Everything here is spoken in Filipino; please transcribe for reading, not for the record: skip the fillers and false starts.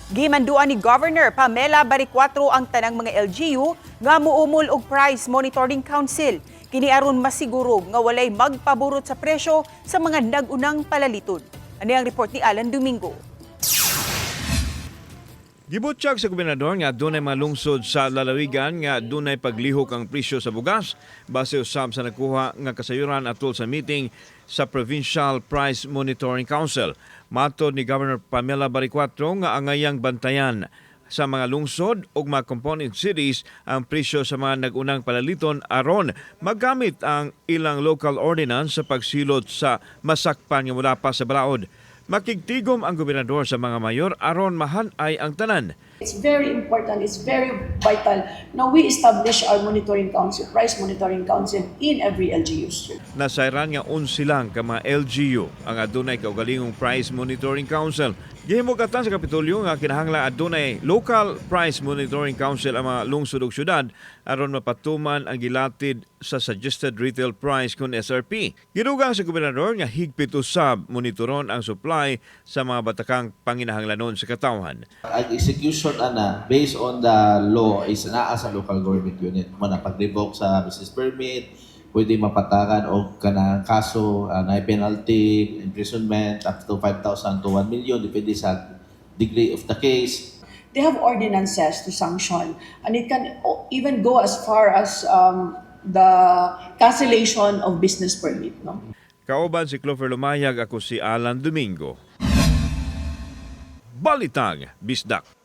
Gimanduan ni Governor Pamela Baricuatro ang tanang mga LGU nga muumol og Price Monitoring Council. Kini aron masiguro nga walay magpaburot sa presyo sa mga nag-unang palaliton. Ani ang report ni Alan Domingo. Gibutyag sa gobernador nga dunay mga lungsod sa lalawigan nga dunay paglihok ang presyo sa bugas base usab sa nakuha nga kasayuran atol sa meeting sa Provincial Price Monitoring Council. Matod ni Governor Pamela Baricuatro nga angayang bantayan sa mga lungsod ug mga component cities ang presyo sa mga nag-unang palaliton aron magamit ang ilang local ordinance sa pagsilot sa masakpan nga mula pa sa balaod. Makigtigom ang gobernador sa mga mayor aron mahanay ang tanan. It's very important, it's very vital na we establish our monitoring council, price monitoring council in every LGU. Nasayran nga 11 lang ka mga LGU ang adunay kaugalingong Price Monitoring Council. Gihimugatan sa Kapitolyo nga kinahanglan adunay local Price Monitoring Council ang mga lungsod ug syudad aron mapatuman ang gilatid sa suggested retail price kun SRP. Gidugang sa gobernador nga higpit usab monitoron ang supply sa mga batakang panginahanglanon sa katawhan. Ang execution based on the law is naa sa local government unit. Mana pag-revoke sa business permit, pwede mapatakan o kanang kaso na penalty, imprisonment up to 5,000 to 1 million depende sa degree of the case. They have ordinances to sanction and it can even go as far as the cancellation of business permit. No? Kauban si Clover Lumayag, ako si Alan Domingo. Balitang Bisdak.